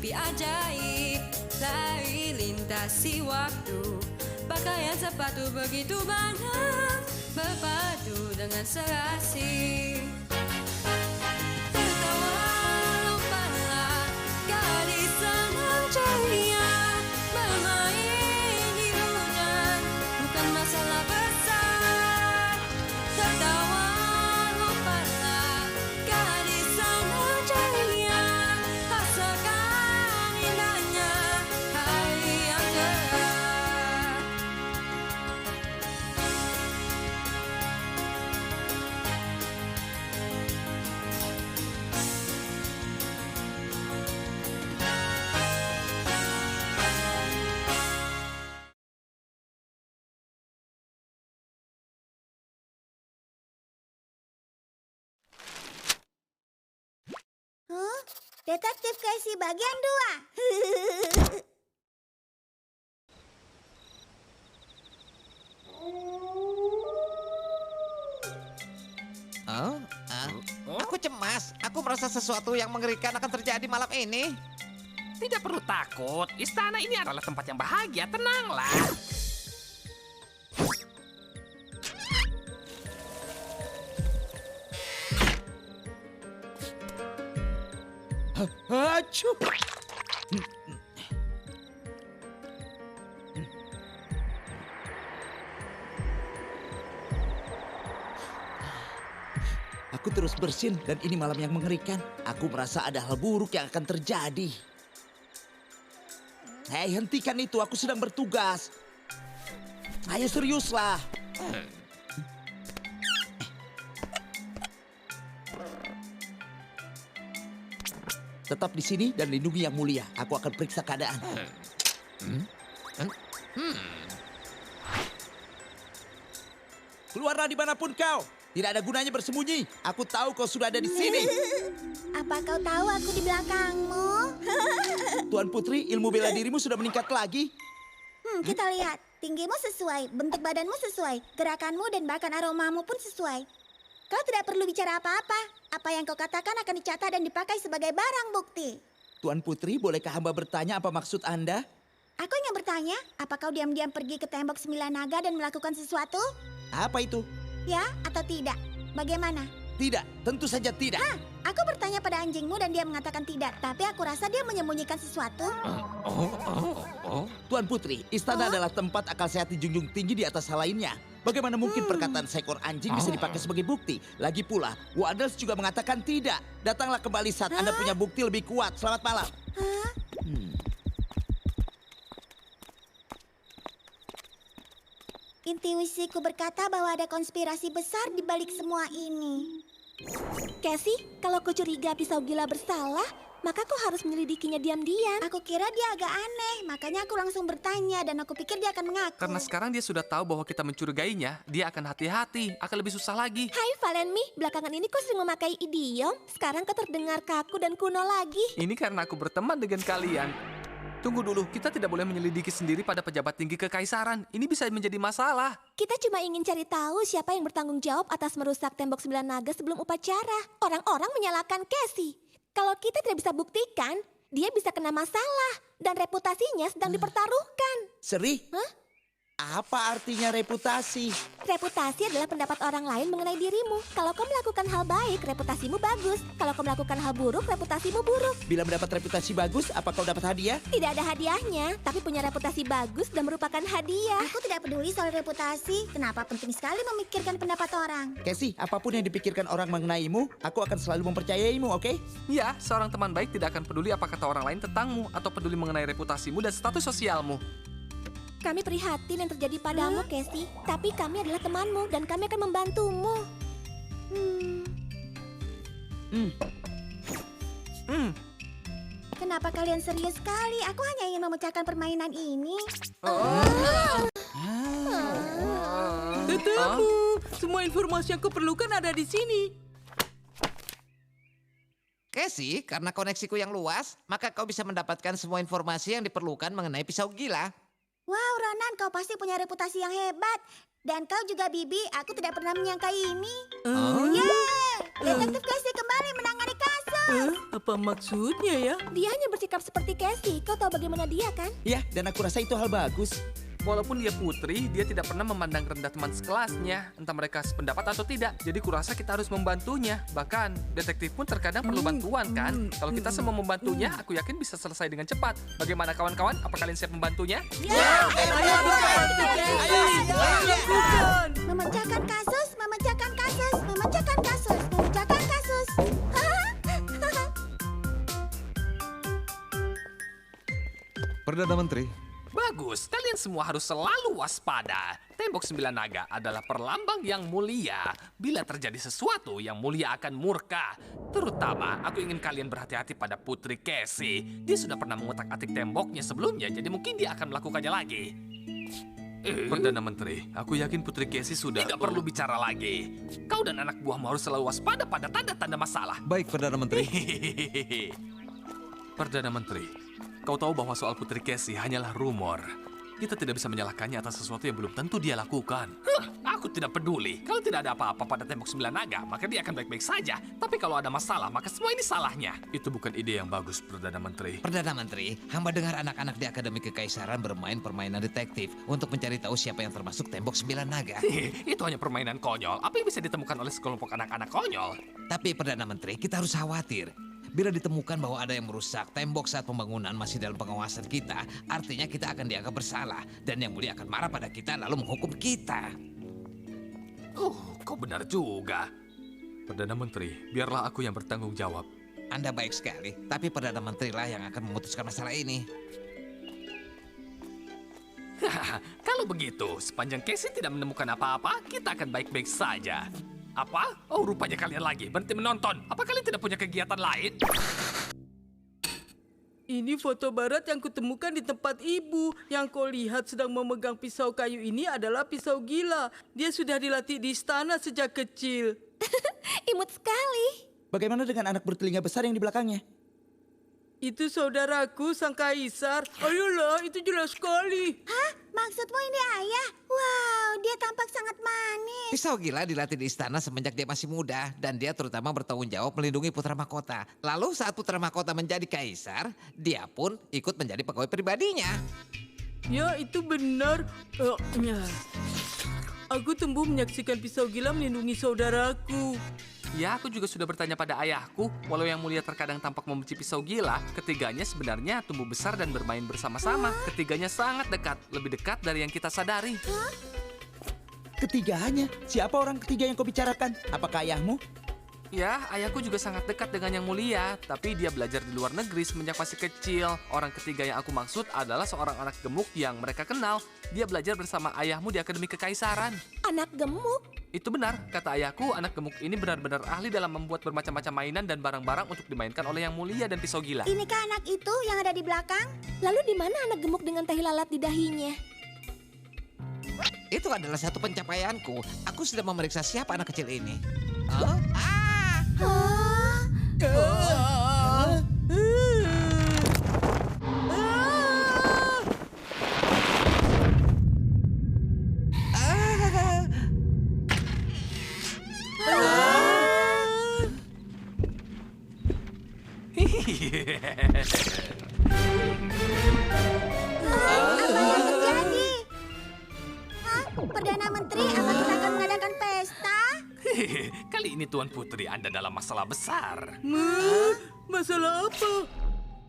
mimpi ajaib. Lari lintasi waktu, pakaian sepatu begitu banyak, berpadu dengan serasi. Tertawa lupalah, gadis senang ceria, bermain di hujan, bukan masalah besar. Tertawa lupalah, gadis senang ceria, rasakan indahnya hari yang cerah. Detektif Casey bagian 2. Aku cemas. Aku merasa sesuatu yang mengerikan akan terjadi malam ini. Tidak perlu takut, istana ini adalah tempat yang bahagia, tenanglah. Acuh. Aku terus bersin dan ini malam yang mengerikan. Aku merasa ada hal buruk yang akan terjadi. Hei, hentikan itu. Aku sedang bertugas. Ayo seriuslah. Tetap di sini dan lindungi yang mulia. Aku akan periksa keadaan. Keluarlah dimanapun kau. Tidak ada gunanya bersembunyi. Aku tahu kau sudah ada di sini. Apa kau tahu aku di belakangmu? Tuan Putri, ilmu bela dirimu sudah meningkat lagi. Kita lihat. Tinggimu sesuai, bentuk badanmu sesuai, gerakanmu dan bahkan aromamu pun sesuai. Kau tidak perlu bicara apa-apa. Apa yang kau katakan akan dicatat dan dipakai sebagai barang bukti. Tuan Putri, bolehkah hamba bertanya apa maksud Anda? Aku ingin bertanya, apa kau diam-diam pergi ke tembok 9 naga dan melakukan sesuatu? Apa itu? Ya atau tidak? Bagaimana? Tidak, tentu saja tidak. Aku bertanya pada anjingmu dan dia mengatakan tidak. Tapi aku rasa dia menyembunyikan sesuatu. Tuan Putri, istana adalah tempat akal sehat dijunjung tinggi di atas hal lainnya. Bagaimana mungkin perkataan seekor anjing bisa dipakai sebagai bukti? Lagi pula, Waddles juga mengatakan tidak. Datanglah kembali saat Anda punya bukti lebih kuat. Selamat malam. Intuisiku berkata bahwa ada konspirasi besar di balik semua ini. Casey, kalau kau curiga pisau gila bersalah, maka kau harus menyelidikinya diam-diam. Aku kira dia agak aneh, makanya aku langsung bertanya dan aku pikir dia akan mengaku. Karena sekarang dia sudah tahu bahwa kita mencurigainya, dia akan hati-hati, akan lebih susah lagi. Hai Valenmi, belakangan ini kau sering memakai idiom. Sekarang kau terdengar kaku dan kuno lagi. Ini karena aku berteman dengan kalian. Tunggu dulu, kita tidak boleh menyelidiki sendiri pada pejabat tinggi kekaisaran. Ini bisa menjadi masalah. Kita cuma ingin cari tahu siapa yang bertanggung jawab atas merusak tembok 9 naga sebelum upacara. Orang-orang menyalahkan Casey. Kalau kita tidak bisa buktikan, dia bisa kena masalah. Dan reputasinya sedang dipertaruhkan. Seri, apa artinya reputasi? Reputasi adalah pendapat orang lain mengenai dirimu. Kalau kau melakukan hal baik, reputasimu bagus. Kalau kau melakukan hal buruk, reputasimu buruk. Bila mendapat reputasi bagus, apa kau dapat hadiah? Tidak ada hadiahnya, tapi punya reputasi bagus dan merupakan hadiah. Aku tidak peduli soal reputasi. Kenapa penting sekali memikirkan pendapat orang? Casey, apapun yang dipikirkan orang mengenaimu, aku akan selalu mempercayaimu, oke? Ya, seorang teman baik tidak akan peduli apa kata orang lain tentangmu atau peduli mengenai reputasimu dan status sosialmu. Kami prihatin yang terjadi padamu, Casey. Tapi kami adalah temanmu dan kami akan membantumu. Kenapa kalian serius sekali? Aku hanya ingin memecahkan permainan ini. Tetamu, semua informasi yang kuperlukan ada di sini. Casey, karena koneksiku yang luas, maka kau bisa mendapatkan semua informasi yang diperlukan mengenai pisau gila. Wow, Ronan, kau pasti punya reputasi yang hebat. Dan kau juga, Bibi. Aku tidak pernah menyangka ini. Yeay! Detektif Casey kembali menangani kasus. Apa maksudnya ya? Dia hanya bersikap seperti Casey. Kau tahu bagaimana dia kan? Ya, dan aku rasa itu hal bagus. Walaupun dia putri, dia tidak pernah memandang rendah teman sekelasnya. Entah mereka sependapat atau tidak. Jadi kurasa kita harus membantunya. Bahkan, detektif pun terkadang perlu bantuan kan? Kalau kita semua membantunya, aku yakin bisa selesai dengan cepat. Bagaimana kawan-kawan? Apa kalian siap membantunya? Lakukan. Memecahkan kasus, memecahkan kasus, memecahkan kasus, memecahkan kasus. Perdana Menteri, Bagus, kalian semua harus selalu waspada. Tembok 9 naga adalah perlambang yang mulia. Bila terjadi sesuatu, yang mulia akan murka. Terutama, aku ingin kalian berhati-hati pada Putri Casey. Dia sudah pernah mengutak-atik temboknya sebelumnya, jadi mungkin dia akan melakukannya lagi. Perdana Menteri, aku yakin Putri Casey sudah... Tidak perlu bicara lagi. Kau dan anak buahmu harus selalu waspada pada tanda-tanda masalah. baik Perdana Menteri. Perdana Menteri, kau tahu bahwa soal Putri Casey hanyalah rumor. Kita tidak bisa menyalahkannya atas sesuatu yang belum tentu dia lakukan. Aku tidak peduli. Kalau tidak ada apa-apa pada tembok 9 naga, maka dia akan baik-baik saja. Tapi kalau ada masalah, maka semua ini salahnya. Itu bukan ide yang bagus, Perdana Menteri. Perdana Menteri, hamba dengar anak-anak di Akademi Kekaisaran bermain permainan detektif untuk mencari tahu siapa yang termasuk tembok 9 naga. Itu hanya permainan konyol. Apa yang bisa ditemukan oleh sekelompok anak-anak konyol? Tapi Perdana Menteri, kita harus khawatir. Bila ditemukan bahwa ada yang merusak tembok saat pembangunan masih dalam pengawasan kita, artinya kita akan dianggap bersalah. Dan yang mulia akan marah pada kita lalu menghukum kita. Kau benar juga. Perdana Menteri, biarlah aku yang bertanggung jawab. Anda baik sekali, tapi Perdana Menteri lah yang akan memutuskan masalah ini. Kalau begitu, sepanjang Casey tidak menemukan apa-apa, kita akan baik-baik saja. Apa? Oh, rupanya kalian lagi. Berhenti menonton. Apa kalian tidak punya kegiatan lain? Ini foto barat yang kutemukan di tempat ibu. Yang kau lihat sedang memegang pisau kayu ini adalah pisau gila. Dia sudah dilatih di istana sejak kecil. Imut sekali. Bagaimana dengan anak bertelinga besar yang di belakangnya? Itu saudaraku, sang kaisar. Ayolah, itu jelas sekali. Hah? Maksudmu ini ayah? Wow, dia tampak sangat manis. Pisau gila dilatih di istana semenjak dia masih muda. Dan dia terutama bertanggung jawab melindungi putra mahkota. Lalu saat putra mahkota menjadi kaisar, dia pun ikut menjadi pegawai pribadinya. Ya, itu benar. Aku tumbuh menyaksikan pisau gila melindungi saudaraku. Ya, aku juga sudah bertanya pada ayahku. Walau yang mulia terkadang tampak membenci pisau gila, ketiganya sebenarnya tumbuh besar dan bermain bersama-sama. Ketiganya sangat dekat, lebih dekat dari yang kita sadari. Ketiganya? Siapa orang ketiga yang kau bicarakan? Apakah ayahmu? Ya, ayahku juga sangat dekat dengan yang mulia, tapi dia belajar di luar negeri semenjak masih kecil. Orang ketiga yang aku maksud adalah seorang anak gemuk yang mereka kenal. Dia belajar bersama ayahmu di Akademi Kekaisaran. Anak gemuk? Itu benar, kata ayahku, anak gemuk ini benar-benar ahli dalam membuat bermacam-macam mainan dan barang-barang untuk dimainkan oleh yang mulia dan pisau gila. Inikah anak itu yang ada di belakang? Lalu di mana anak gemuk dengan tahi lalat di dahinya? Itu adalah satu pencapaianku. Aku sudah memeriksa siapa anak kecil ini. Oh? Jadi, Perdana Menteri, apa kita akan mengadakan pesta? Kali ini Tuan Putri, Anda dalam masalah besar. Masalah apa?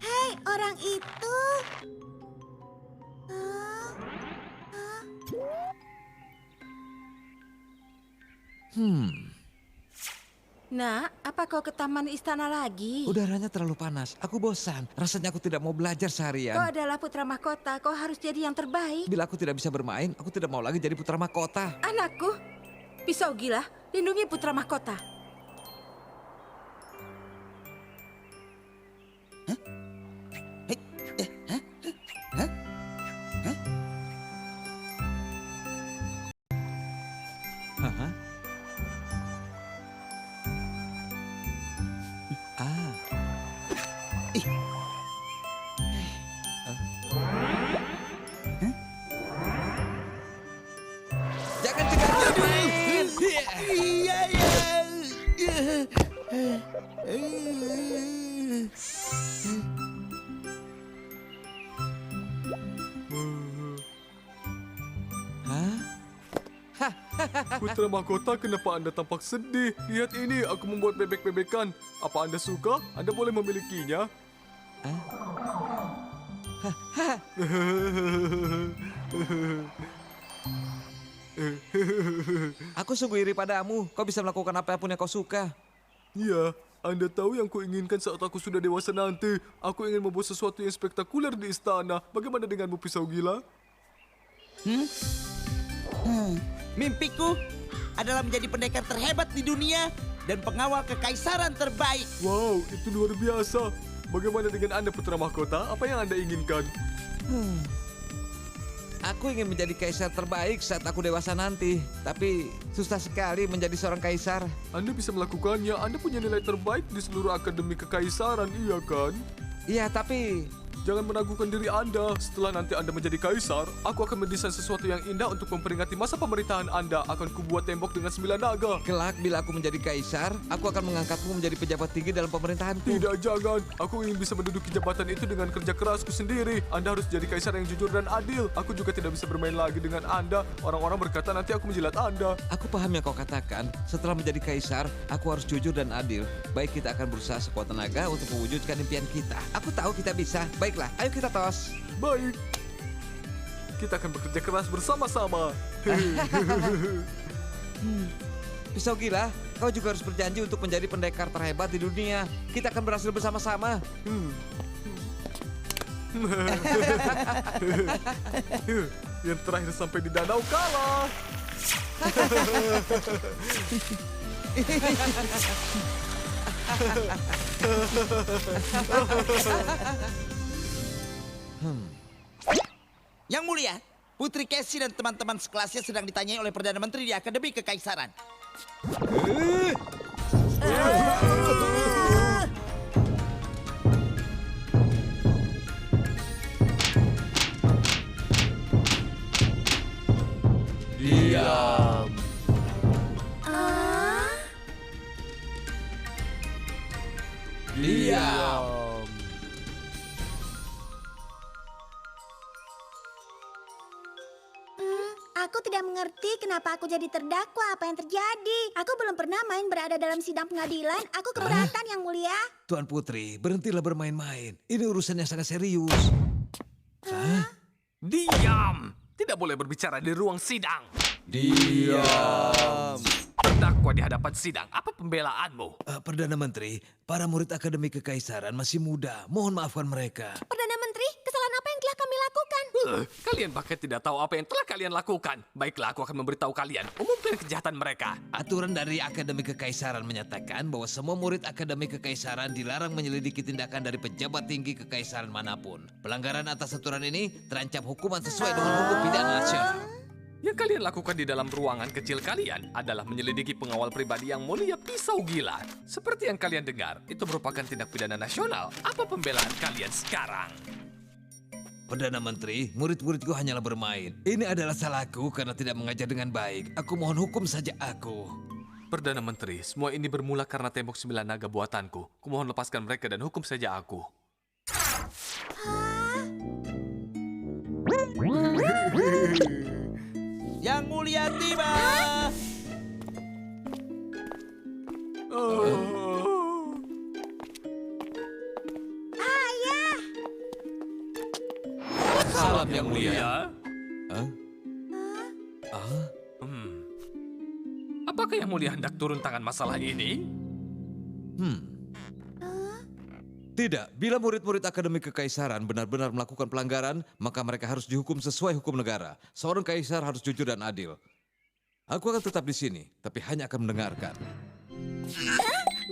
Hei, orang itu. Nak, apa kau ke taman istana lagi? Udaranya terlalu panas. Aku bosan. Rasanya aku tidak mau belajar Kau seharian. adalah putra mahkota, kau harus jadi yang terbaik. Bila aku tidak bisa bermain, aku tidak mau lagi jadi putra mahkota. Anakku, pisau gila, lindungi putra mahkota. Hah? Ah. Ih. Jangan cegah dia, Main. Iya, iya. Putra mahkota, kenapa Anda tampak sedih? Lihat ini, aku membuat bebek-bebekan. Apa Anda suka? Anda boleh memilikinya. Aku sungguh iri padamu. Kau bisa melakukan apapun yang kau suka. Ya, Anda tahu yang kuinginkan saat aku sudah dewasa nanti. Aku ingin membuat sesuatu yang spektakuler di istana. Bagaimana denganmu, pisau gila? Mimpiku adalah menjadi pendekar terhebat di dunia dan pengawal kekaisaran terbaik. Wow, itu luar biasa. Bagaimana dengan Anda, putra mahkota? Apa yang Anda inginkan? Aku ingin menjadi kaisar terbaik saat aku dewasa nanti. Tapi susah sekali menjadi seorang kaisar. Anda bisa melakukannya. Anda punya nilai terbaik di seluruh akademi kekaisaran, iya kan? Iya, tapi Jangan meragukan diri Anda. Setelah nanti Anda menjadi kaisar, aku akan mendesain sesuatu yang indah untuk memperingati masa pemerintahan Anda. Akan kubuat tembok dengan 9 naga. kelak bila aku menjadi kaisar, aku akan mengangkatmu menjadi pejabat tinggi dalam pemerintahanku. Tidak, jangan. Aku ingin bisa menduduki jabatan itu dengan kerja kerasku sendiri. Anda harus jadi kaisar yang jujur dan adil. Aku juga tidak bisa bermain lagi dengan Anda. Orang-orang berkata nanti aku menjilat Anda. Aku paham yang kau katakan. Setelah menjadi kaisar, aku harus jujur dan adil. Baik, kita akan berusaha sekuat tenaga untuk mewujudkan impian kita. Aku tahu kita bisa. Baiklah, ayo kita tos. Baik. Kita akan bekerja keras bersama-sama. Pisau gila, kau juga harus berjanji untuk menjadi pendekar terhebat di dunia. Kita akan berhasil bersama-sama. Yang terakhir sampai di danau kalah. Yang mulia, Putri Casey dan teman-teman sekelasnya sedang ditanyai oleh Perdana Menteri di Akademi Kekaisaran. Diam. Diam. Aku tidak mengerti kenapa aku jadi terdakwa. Apa yang terjadi? Aku belum pernah main berada dalam sidang pengadilan. Aku keberatan, Yang Mulia. Tuan Putri, berhentilah bermain-main. Ini urusan yang sangat serius. Diam! Tidak boleh berbicara di ruang sidang. Diam. Terdakwa di hadapan sidang. Apa pembelaanmu? Perdana Menteri, para murid Akademi Kekaisaran masih muda. Mohon maafkan mereka. Perdana Menteri, kesalahan apa yang telah kami lakukan? Kalian bahkan tidak tahu apa yang telah kalian lakukan. Baiklah, aku akan memberitahu kalian. Umumkan kejahatan mereka. Aturan dari Akademi Kekaisaran menyatakan bahwa semua murid Akademi Kekaisaran dilarang menyelidiki tindakan dari pejabat tinggi kekaisaran manapun. Pelanggaran atas aturan ini terancam hukuman sesuai dengan hukum pidana nasional. Yang kalian lakukan di dalam ruangan kecil kalian adalah menyelidiki pengawal pribadi yang mulia Pisau Gila. Seperti yang kalian dengar, itu merupakan tindak pidana nasional. Apa pembelaan kalian sekarang? Perdana Menteri, murid-muridku hanyalah bermain. Ini adalah salahku karena tidak mengajar dengan baik. Aku mohon hukum saja aku. Perdana Menteri, semua ini bermula karena tembok 9 naga buatanku. Kumohon lepaskan mereka dan hukum saja aku. Yang mulia tiba. Salam yang mulia. Apakah yang mulia hendak turun tangan masalah ini? Tidak, bila murid-murid Akademi Kekaisaran benar-benar melakukan pelanggaran, maka mereka harus dihukum sesuai hukum negara. Seorang kaisar harus jujur dan adil. Aku akan tetap di sini, tapi hanya akan mendengarkan.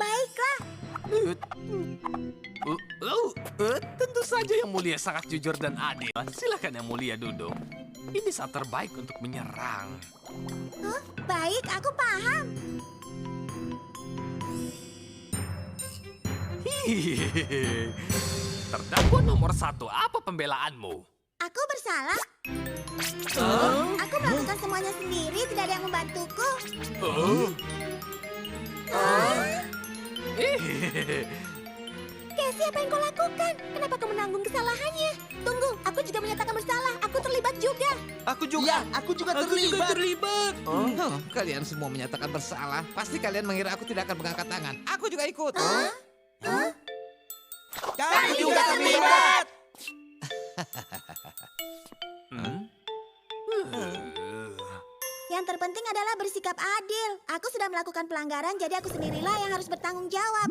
Baiklah. Tentu saja yang mulia sangat jujur dan adil. Silakan yang mulia duduk. Ini saat terbaik untuk menyerang. Baik, aku paham. Terdakwa nomor 1, apa pembelaanmu? Aku bersalah. Aku melakukan semuanya sendiri, tidak ada yang membantuku. Casey, apa yang kau lakukan? Kenapa kau menanggung kesalahannya? Tunggu, aku juga menyatakan bersalah. Aku terlibat juga. Aku juga. Ya, aku juga Aku juga terlibat. Kalian semua menyatakan bersalah. Pasti kalian mengira aku tidak akan mengangkat tangan. Aku juga ikut. Kami juga terlibat. Yang terpenting adalah bersikap adil. Aku sudah melakukan pelanggaran, jadi aku sendirilah yang harus bertanggung jawab.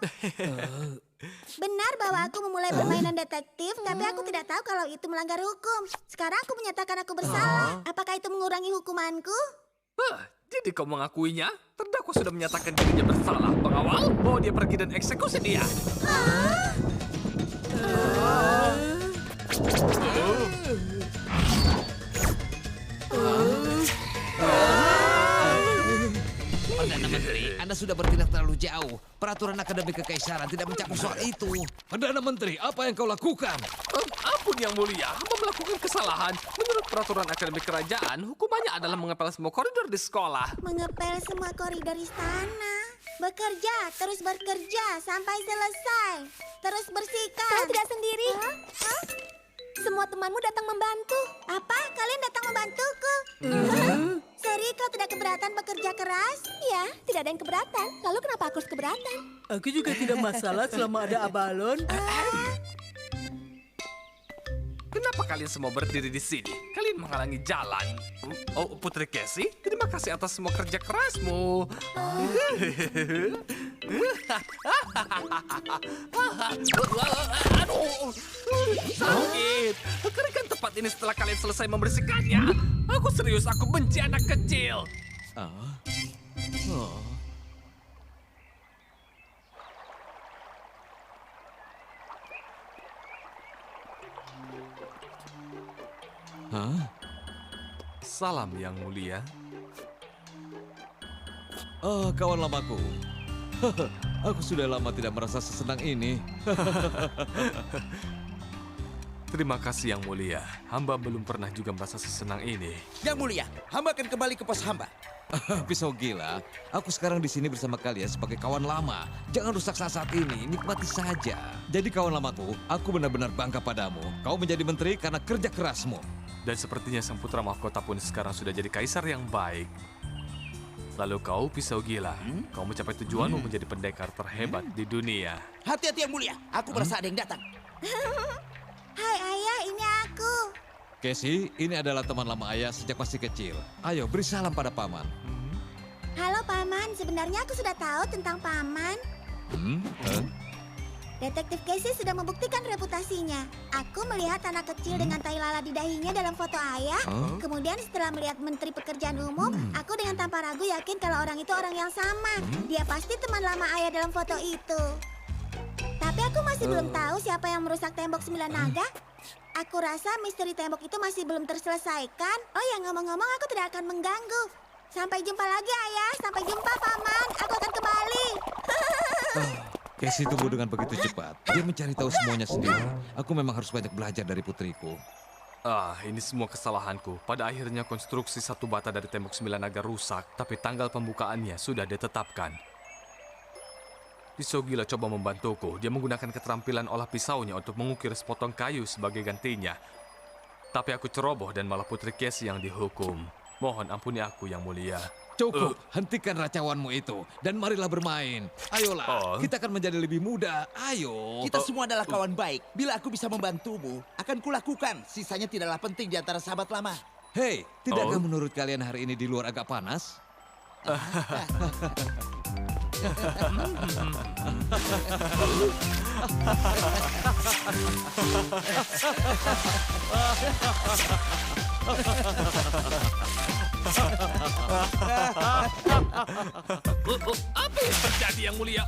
Benar bahwa aku memulai permainan detektif, tapi aku tidak tahu kalau itu melanggar hukum. Sekarang aku menyatakan aku bersalah. Apakah itu mengurangi hukumanku? Jadi kau mengakuinya? Terdakwa sudah menyatakan dirinya bersalah. Pengawal, bawa dia pergi dan eksekusi dia. Perdana Menteri, Anda sudah bertindak terlalu jauh. Peraturan akademi kekaisaran tidak mencakup soal itu. Perdana Menteri, apa yang kau lakukan? Ampun yang mulia, hamba melakukan kesalahan. Menurut peraturan akademi kerajaan, hukumannya adalah mengepel semua koridor di sekolah. Mengepel semua koridor istana. Bekerja, terus bekerja sampai selesai. Terus bersihkan. Kau tidak sendiri. Semua temanmu datang membantu. Apa? Kalian datang membantuku? Seri, kau tidak keberatan bekerja keras? Ya, tidak ada yang keberatan. Lalu kenapa aku harus keberatan? Aku juga tidak masalah selama ada abalon. Kenapa kalian semua berdiri di sini? Kalian menghalangi jalan. Oh, Putri Casey, terima kasih atas semua kerja kerasmu. Aduh, sakit. Keringkan tempat ini setelah kalian selesai membersihkannya. Aku serius, aku benci anak kecil. Salam yang mulia. Kawan lamaku. Aku sudah lama tidak merasa sesenang ini. Terima kasih yang mulia. Hamba belum pernah juga merasa sesenang ini. Yang mulia, hamba akan kembali ke pos hamba. Pisau gila, aku sekarang di sini bersama kalian sebagai kawan lama. Jangan rusak saat ini, nikmati saja. Jadi kawan lamaku, aku benar-benar bangga padamu. Kau menjadi menteri karena kerja kerasmu. Dan sepertinya sang putra mahkota pun sekarang sudah jadi kaisar yang baik. Lalu kau, pisau gila, kau mencapai tujuanmu menjadi pendekar terhebat di dunia. Hati-hati yang mulia, aku merasa ada yang datang. Hai ayah, ini aku. Casey, ini adalah teman lama ayah sejak masih kecil. Ayo, beri salam pada paman. Halo paman, sebenarnya aku sudah tahu tentang paman. Detektif Casey sudah membuktikan reputasinya. Aku melihat anak kecil dengan tai lalat di dahinya dalam foto ayah. Kemudian setelah melihat Menteri Pekerjaan Umum, aku dengan tanpa ragu yakin kalau orang itu orang yang sama. Dia pasti teman lama ayah dalam foto itu. Tapi aku masih belum tahu siapa yang merusak tembok 9 naga. Aku rasa misteri tembok itu masih belum terselesaikan. Oh ya, ngomong-ngomong aku tidak akan mengganggu. Sampai jumpa lagi ayah, sampai jumpa paman. Aku akan kembali. Casey tumbuh dengan begitu cepat. Dia mencari tahu semuanya sendiri. Aku memang harus banyak belajar dari putriku. Ini semua kesalahanku. Pada akhirnya konstruksi satu bata dari tembok 9 naga rusak, tapi tanggal pembukaannya sudah ditetapkan. Pisau gila coba membantuku. Dia menggunakan keterampilan olah pisaunya untuk mengukir sepotong kayu sebagai gantinya. Tapi aku ceroboh dan malah Putri Casey yang dihukum. Mohon ampuni aku yang mulia. Cukup, hentikan racauanmu itu. Dan marilah bermain. Ayolah, kita akan menjadi lebih muda. Ayo. Kita semua adalah kawan baik. Bila aku bisa membantumu, akan kulakukan. Sisanya tidaklah penting di antara sahabat lama. Hei, tidakkah menurut kalian hari ini di luar agak panas? Apa yang terjadi yang mulia?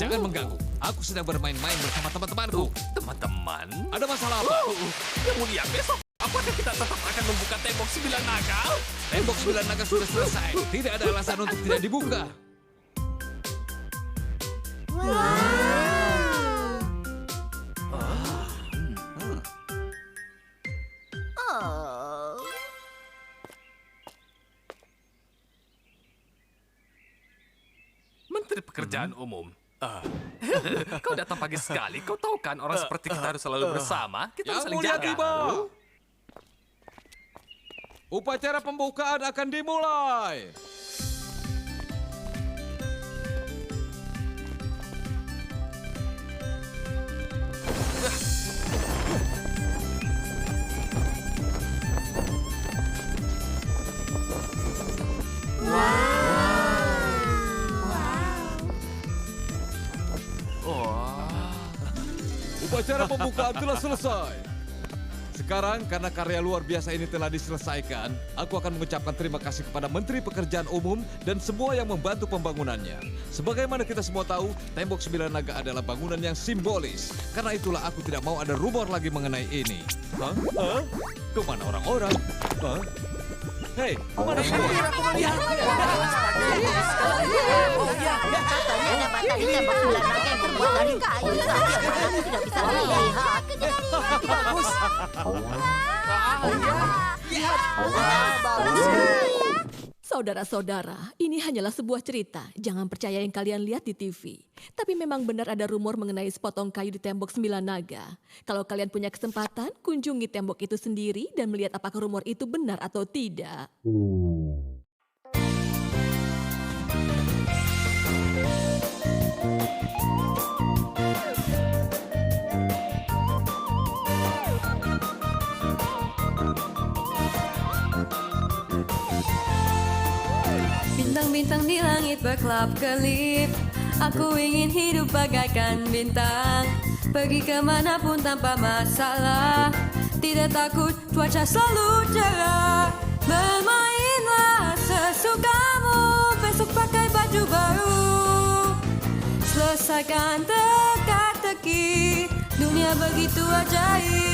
Jangan mengganggu. Aku sedang bermain-main bersama teman-temanku. Teman-teman? Ada masalah apa? Yang mulia, besok apakah kita tetap akan membuka tembok 9 naga? Tembok 9 naga sudah selesai. Tidak ada alasan untuk tidak dibuka. Menteri Pekerjaan Umum. Kau datang pagi sekali. Kau tahu kan orang seperti kita harus selalu bersama. Kita harus Yang saling mulia jaga. tiba. Upacara pembukaan akan dimulai. Upacara pembukaan telah selesai. Sekarang karena karya luar biasa ini telah diselesaikan, aku akan mengucapkan terima kasih kepada Menteri Pekerjaan Umum dan semua yang membantu pembangunannya. Sebagaimana kita semua tahu, Tembok 9 Naga adalah bangunan yang simbolis. Karena itulah aku tidak mau ada rumor lagi mengenai ini. Hah? Hah? Kemana orang-orang? Hah? Hei, kemana semua? Saudara-saudara, ini hanyalah sebuah cerita. Jangan percaya yang kalian lihat di TV. Tapi memang benar ada rumor mengenai sepotong kayu di tembok 9 naga. Kalau kalian punya kesempatan, kunjungi tembok itu sendiri dan melihat apakah rumor itu benar atau tidak. Bintang-bintang di langit berkelap-kelip. Aku ingin hidup bagaikan bintang. Pergi kemanapun tanpa masalah. Tidak takut cuaca selalu cerah. Bermainlah sesukamu. Besok pakai baju baru. Selesaikan teka-teki. Dunia begitu ajaib.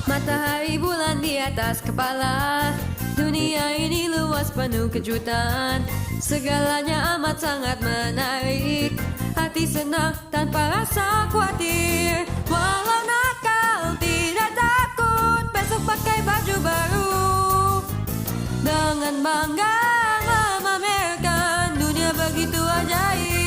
Matahari bulan di atas kepala. Dunia ini luas penuh kejutan. Segalanya amat sangat menarik. Hati senang tanpa rasa khawatir. Walau nakal tidak takut. Besok pakai baju baru. Dengan bangga memamerkan dunia begitu ajaib.